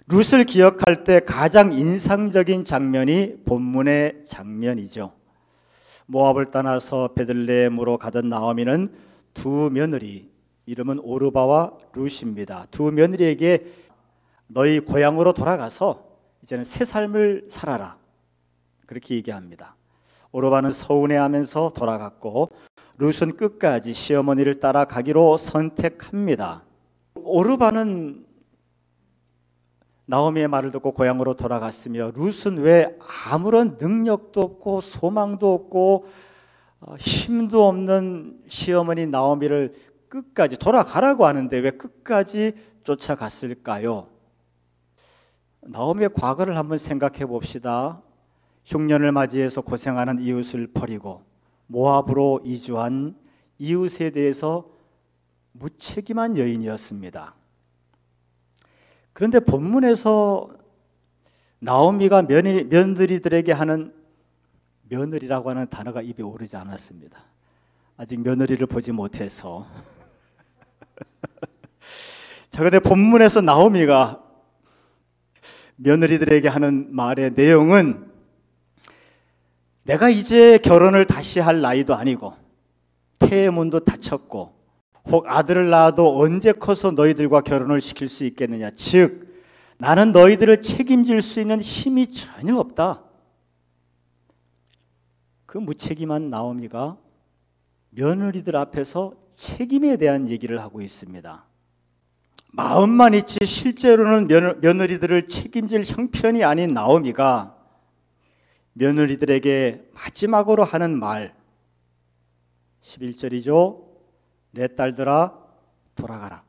룻을 기억할 때 가장 인상적인 장면이 본문의 장면이죠. 모압을 떠나서 베들레헴으로 가던 나오미는 두 며느리, 이름은 오르바와 룻입니다. 두 며느리에게 너희 고향으로 돌아가서 이제는 새 삶을 살아라, 그렇게 얘기합니다. 오르바는 서운해하면서 돌아갔고 룻은 끝까지 시어머니를 따라가기로 선택합니다. 오르바는 나오미의 말을 듣고 고향으로 돌아갔으며 룻은 왜 아무런 능력도 없고 소망도 없고 힘도 없는 시어머니 나오미를 끝까지 돌아가라고 하는데 왜 끝까지 쫓아갔을까요? 나오미의 과거를 한번 생각해 봅시다. 흉년을 맞이해서 고생하는 이웃을 버리고 모압으로 이주한 이웃에 대해서 무책임한 여인이었습니다. 그런데 본문에서 나오미가 며느리들에게 하는, 며느리라고 하는 단어가 입에 오르지 않았습니다. 아직 며느리를 보지 못해서. 자, 그런데 본문에서 나오미가 며느리들에게 하는 말의 내용은 내가 이제 결혼을 다시 할 나이도 아니고 태문도 닫혔고 혹 아들을 낳아도 언제 커서 너희들과 결혼을 시킬 수 있겠느냐. 즉 나는 너희들을 책임질 수 있는 힘이 전혀 없다. 그 무책임한 나오미가 며느리들 앞에서 책임에 대한 얘기를 하고 있습니다. 마음만 있지 실제로는 며느리들을 책임질 형편이 아닌 나오미가 며느리들에게 마지막으로 하는 말 11절이죠. 내 딸들아 돌아가라.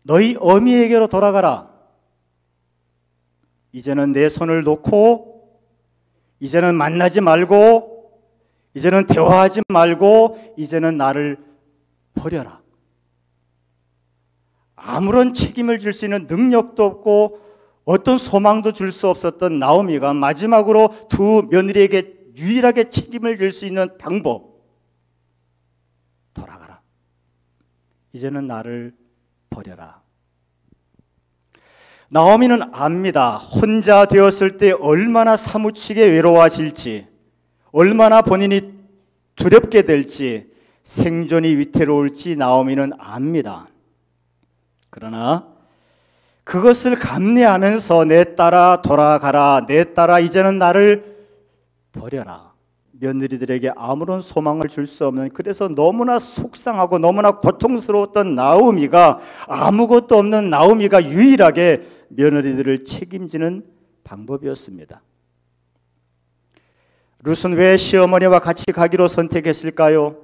너희 어미에게로 돌아가라. 이제는 내 손을 놓고 이제는 만나지 말고 이제는 대화하지 말고 이제는 나를 버려라. 아무런 책임을 질 수 있는 능력도 없고 어떤 소망도 줄 수 없었던 나오미가 마지막으로 두 며느리에게 유일하게 책임을 질 수 있는 방법, 돌아가라. 이제는 나를 버려라. 나오미는 압니다. 혼자 되었을 때 얼마나 사무치게 외로워질지, 얼마나 본인이 두렵게 될지, 생존이 위태로울지 나오미는 압니다. 그러나 그것을 감내하면서 내 딸아 돌아가라, 내 딸아 이제는 나를 버려라. 며느리들에게 아무런 소망을 줄 수 없는, 그래서 너무나 속상하고 너무나 고통스러웠던 나오미가, 아무것도 없는 나오미가 유일하게 며느리들을 책임지는 방법이었습니다. 룻은 왜 시어머니와 같이 가기로 선택했을까요?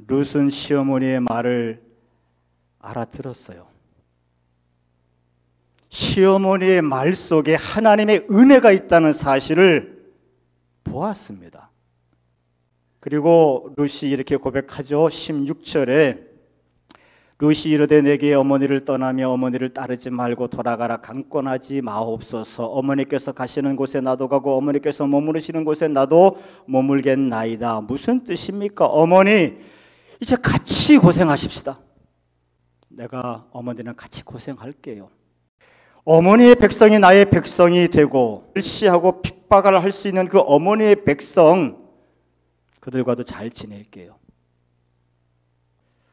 룻은 시어머니의 말을 알아들었어요. 시어머니의 말 속에 하나님의 은혜가 있다는 사실을 보았습니다. 그리고 룻이 이렇게 고백하죠. 16절에 룻이 이르되 내게 어머니를 떠나며 어머니를 따르지 말고 돌아가라. 강권하지 마옵소서. 어머니께서 가시는 곳에 나도 가고 어머니께서 머무르시는 곳에 나도 머물겠나이다. 무슨 뜻입니까? 어머니 이제 같이 고생하십시다. 내가 어머니랑 같이 고생할게요. 어머니의 백성이 나의 백성이 되고 일시하고 핍박을 할 수 있는 그 어머니의 백성, 그들과도 잘 지낼게요.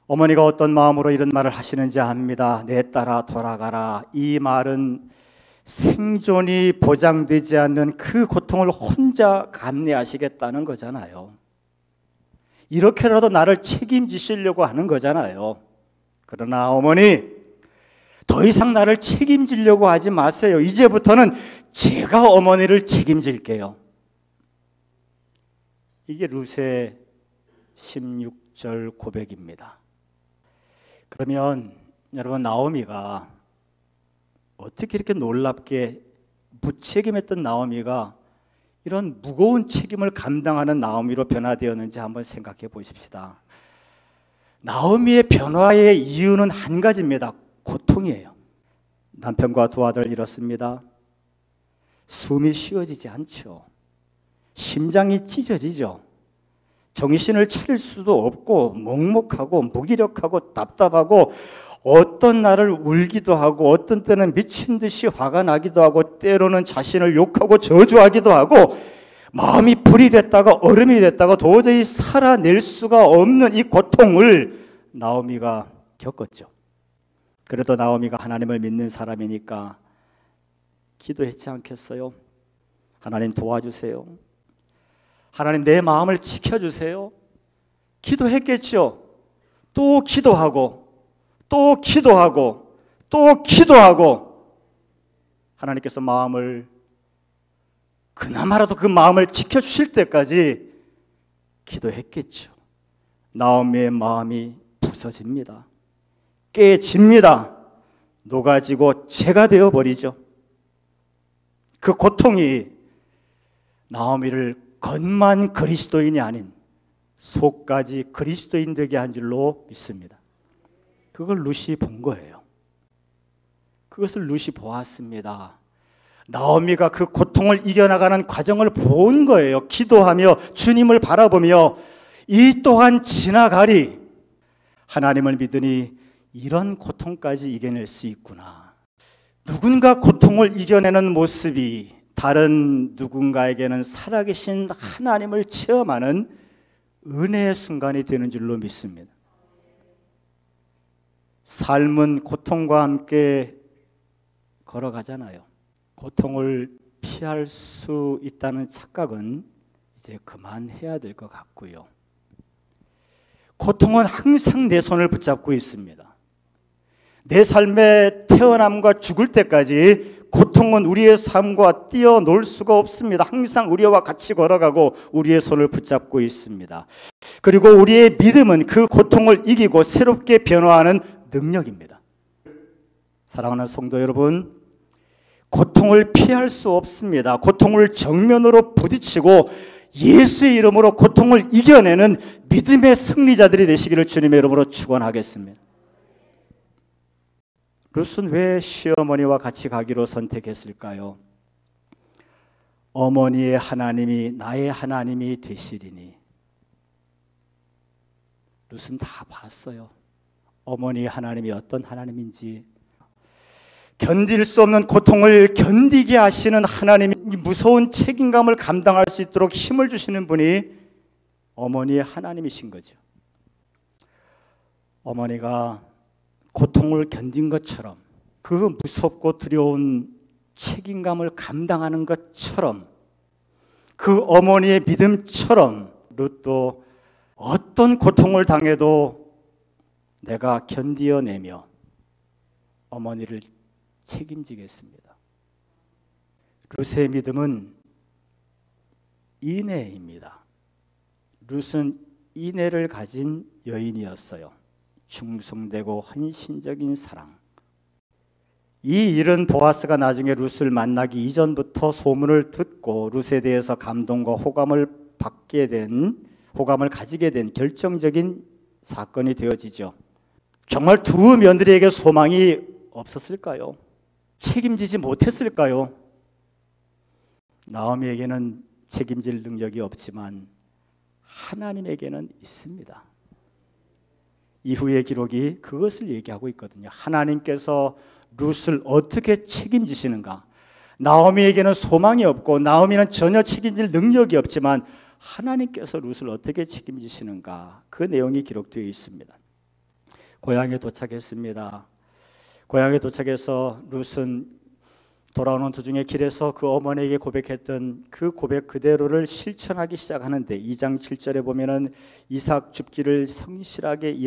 어머니가 어떤 마음으로 이런 말을 하시는지 압니다. 내 딸아 돌아가라. 이 말은 생존이 보장되지 않는 그 고통을 혼자 감내하시겠다는 거잖아요. 이렇게라도 나를 책임지시려고 하는 거잖아요. 그러나 어머니, 더 이상 나를 책임지려고 하지 마세요. 이제부터는 제가 어머니를 책임질게요. 이게 룻의 16절 고백입니다. 그러면 여러분, 나오미가 어떻게 이렇게 놀랍게 무책임했던 나오미가 이런 무거운 책임을 감당하는 나오미로 변화되었는지 한번 생각해 보십시다. 나오미의 변화의 이유는 한 가지입니다. 고통이에요. 남편과 두 아들 잃었습니다. 숨이 쉬어지지 않죠. 심장이 찢어지죠. 정신을 차릴 수도 없고 먹먹하고 무기력하고 답답하고 어떤 날을 울기도 하고 어떤 때는 미친 듯이 화가 나기도 하고 때로는 자신을 욕하고 저주하기도 하고 마음이 불이 됐다가 얼음이 됐다가 도저히 살아낼 수가 없는 이 고통을 나오미가 겪었죠. 그래도 나오미가 하나님을 믿는 사람이니까 기도했지 않겠어요? 하나님 도와주세요. 하나님 내 마음을 지켜주세요. 기도했겠죠. 또 기도하고 또 기도하고 또 기도하고 하나님께서 마음을 그나마라도 그 마음을 지켜주실 때까지 기도했겠죠. 나오미의 마음이 부서집니다. 깨집니다. 녹아지고 재가 되어버리죠. 그 고통이 나오미를 겉만 그리스도인이 아닌 속까지 그리스도인 되게 한 줄로 믿습니다. 그걸 룻이 본 거예요. 그것을 룻이 보았습니다. 나오미가 그 고통을 이겨나가는 과정을 본 거예요. 기도하며 주님을 바라보며 이 또한 지나가리. 하나님을 믿으니 이런 고통까지 이겨낼 수 있구나. 누군가 고통을 이겨내는 모습이 다른 누군가에게는 살아계신 하나님을 체험하는 은혜의 순간이 되는 줄로 믿습니다. 삶은 고통과 함께 걸어가잖아요. 고통을 피할 수 있다는 착각은 이제 그만해야 될 것 같고요. 고통은 항상 내 손을 붙잡고 있습니다. 내 삶의 태어남과 죽을 때까지 고통은 우리의 삶과 뛰어놀 수가 없습니다. 항상 우리와 같이 걸어가고 우리의 손을 붙잡고 있습니다. 그리고 우리의 믿음은 그 고통을 이기고 새롭게 변화하는 능력입니다. 사랑하는 성도 여러분, 고통을 피할 수 없습니다. 고통을 정면으로 부딪히고 예수의 이름으로 고통을 이겨내는 믿음의 승리자들이 되시기를 주님의 이름으로 축원하겠습니다. 룻은 왜 시어머니와 같이 가기로 선택했을까요? 어머니의 하나님이 나의 하나님이 되시리니. 룻은 다 봤어요. 어머니의 하나님이 어떤 하나님인지. 견딜 수 없는 고통을 견디게 하시는 하나님이 무서운 책임감을 감당할 수 있도록 힘을 주시는 분이 어머니의 하나님이신 거죠. 어머니가 고통을 견딘 것처럼 그 무섭고 두려운 책임감을 감당하는 것처럼 그 어머니의 믿음처럼 룻도 어떤 고통을 당해도 내가 견디어내며 어머니를 책임지겠습니다. 룻의 믿음은 인내입니다. 룻은 인내를 가진 여인이었어요. 충성되고 헌신적인 사랑. 이 일은 보아스가 나중에 룻을 만나기 이전부터 소문을 듣고 룻에 대해서 감동과 호감을 가지게 된 결정적인 사건이 되어지죠. 정말 두 며느리에게 소망이 없었을까요? 책임지지 못했을까요? 나오미에게는 책임질 능력이 없지만 하나님에게는 있습니다. 이후의 기록이 그것을 얘기하고 있거든요. 하나님께서 룻을 어떻게 책임지시는가? 나오미에게는 소망이 없고 나오미는 전혀 책임질 능력이 없지만 하나님께서 룻을 어떻게 책임지시는가? 그 내용이 기록되어 있습니다. 고향에 도착했습니다. 고향에 도착해서 룻은 돌아오는 도중에 길에서 그 어머니에게 고백했던 그 고백 그대로를 실천하기 시작하는데 2장 7절에 보면은 이삭 줍기를 성실하게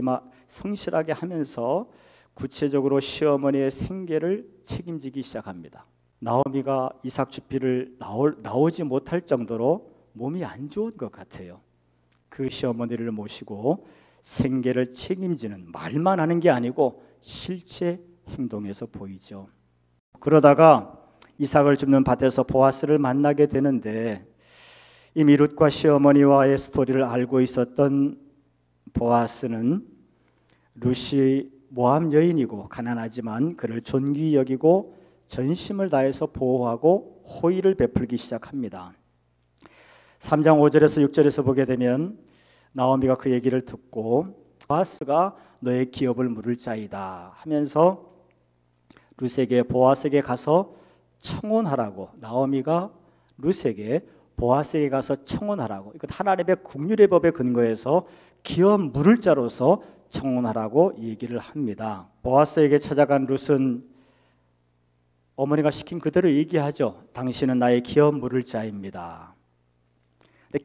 하면서 구체적으로 시어머니의 생계를 책임지기 시작합니다. 나오미가 이삭 줍기를 나오지 못할 정도로 몸이 안 좋은 것 같아요. 그 시어머니를 모시고 생계를 책임지는 말만 하는 게 아니고 실제 행동에서 보이죠. 그러다가 이삭을 줍는 밭에서 보아스를 만나게 되는데 이미 룻과 시어머니와의 스토리를 알고 있었던 보아스는 룻이 모함 여인이고 가난하지만 그를 존귀히 여기고 전심을 다해서 보호하고 호의를 베풀기 시작합니다. 3장 5절에서 6절에서 보게 되면 나오미가 그 얘기를 듣고 보아스가 너의 기업을 물을 자이다 하면서 룻에게 보아스에게 가서 청혼하라고, 나오미가 룻에게 보아스에게 가서 청혼하라고, 이건 하나님의 국률의 법에 근거해서 기업 물을 자로서 청혼하라고 얘기를 합니다. 보아스에게 찾아간 룻은 어머니가 시킨 그대로 얘기하죠. 당신은 나의 기업 물을 자입니다.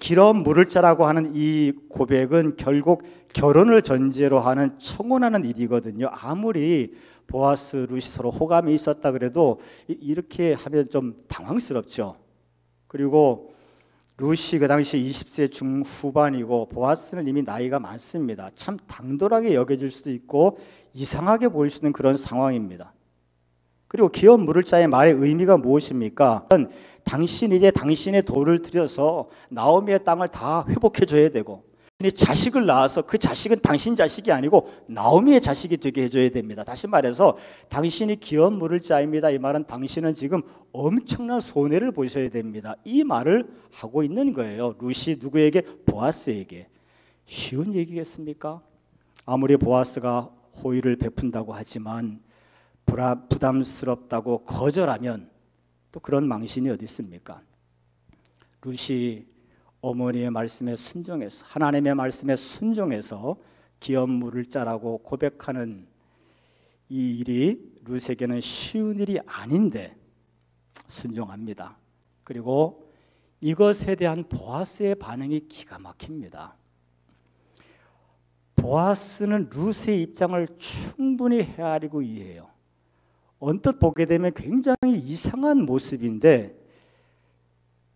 기업 물을 자라고 하는 이 고백은 결국 결혼을 전제로 하는 청혼하는 일이거든요. 아무리 보아스, 룻이 서로 호감이 있었다 그래도 이렇게 하면 좀 당황스럽죠. 그리고 룻이 그 당시 20세 중후반이고 보아스는 이미 나이가 많습니다. 참 당돌하게 여겨질 수도 있고 이상하게 보일 수 있는 그런 상황입니다. 그리고 기업 물을 자의 말의 의미가 무엇입니까? 당신이 이제 당신의 도를 들여서 나오미의 땅을 다 회복해 줘야 되고, 자식을 낳아서 그 자식은 당신 자식이 아니고 나오미의 자식이 되게 해줘야 됩니다. 다시 말해서 당신이 기업 물을 자입니다. 이 말은 당신은 지금 엄청난 손해를 보셔야 됩니다. 이 말을 하고 있는 거예요. 룻이 누구에게? 보아스에게. 쉬운 얘기겠습니까? 아무리 보아스가 호의를 베푼다고 하지만 부담스럽다고 거절하면 또 그런 망신이 어디 있습니까? 룻이 어머니의 말씀에 순종해서, 하나님의 말씀에 순종해서 기업 물을 자라고 고백하는 이 일이 룻에게는 쉬운 일이 아닌데 순종합니다. 그리고 이것에 대한 보아스의 반응이 기가 막힙니다. 보아스는 룻의 입장을 충분히 헤아리고 이해해요. 언뜻 보게 되면 굉장히 이상한 모습인데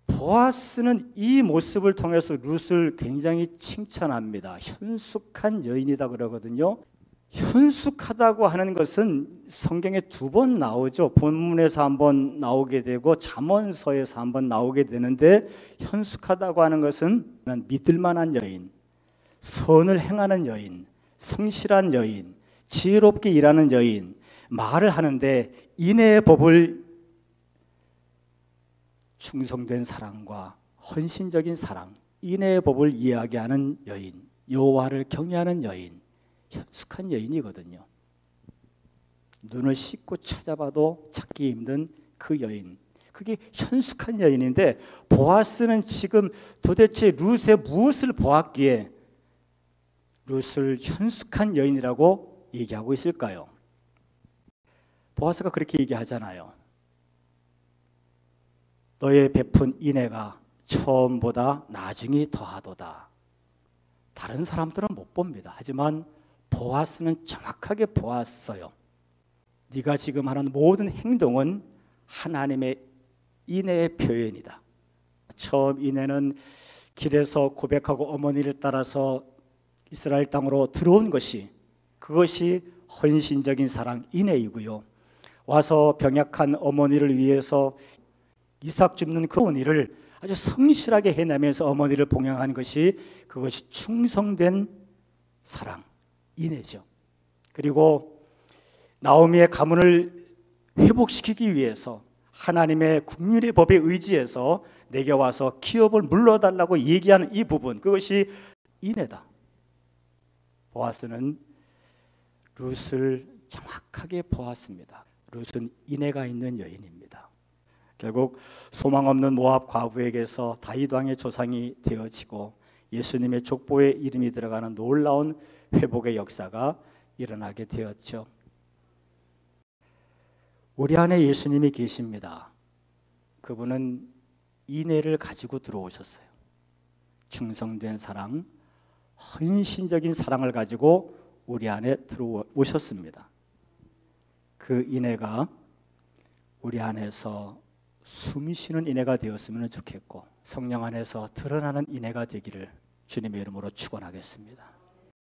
보아스는 이 모습을 통해서 룻을 굉장히 칭찬합니다. 현숙한 여인이다 그러거든요. 현숙하다고 하는 것은 성경에 2번 나오죠. 본문에서 한번 나오게 되고 잠언서에서 한번 나오게 되는데, 현숙하다고 하는 것은 믿을 만한 여인, 선을 행하는 여인, 성실한 여인, 지혜롭게 일하는 여인, 말을 하는데 인애의 법을 충성된 사랑과 헌신적인 사랑, 인애의 법을 이야기하는 여인, 여호와를 경외하는 여인, 현숙한 여인이거든요. 눈을 씻고 찾아봐도 찾기 힘든 그 여인, 그게 현숙한 여인인데 보아스는 지금 도대체 룻의 무엇을 보았기에 룻을 현숙한 여인이라고 얘기하고 있을까요? 보아스가 그렇게 얘기하잖아요. 너의 베푼 인애가 처음보다 나중이 더하도다. 다른 사람들은 못 봅니다. 하지만 보아스는 정확하게 보았어요. 네가 지금 하는 모든 행동은 하나님의 인애의 표현이다. 처음 인애는 길에서 고백하고 어머니를 따라서 이스라엘 땅으로 들어온 것이, 그것이 헌신적인 사랑, 인애이고요. 와서 병약한 어머니를 위해서 이삭 줍는 그 일을 아주 성실하게 해내면서 어머니를 봉양한 것이, 그것이 충성된 사랑, 인애죠. 그리고 나오미의 가문을 회복시키기 위해서 하나님의 국률의 법에 의지해서 내게 와서 기업을 물러달라고 얘기하는 이 부분, 그것이 인애다. 보아스는 룻을 정확하게 보았습니다. 룻은 인애가 있는 여인입니다. 결국 소망 없는 모압 과부에게서 다윗 왕의 조상이 되어지고 예수님의 족보에 이름이 들어가는 놀라운 회복의 역사가 일어나게 되었죠. 우리 안에 예수님이 계십니다. 그분은 인애를 가지고 들어오셨어요. 충성된 사랑, 헌신적인 사랑을 가지고 우리 안에 들어오셨습니다. 그 인애가 우리 안에서 숨쉬는 인애가 되었으면 좋겠고, 성령 안에서 드러나는 인애가 되기를 주님의 이름으로 축원하겠습니다.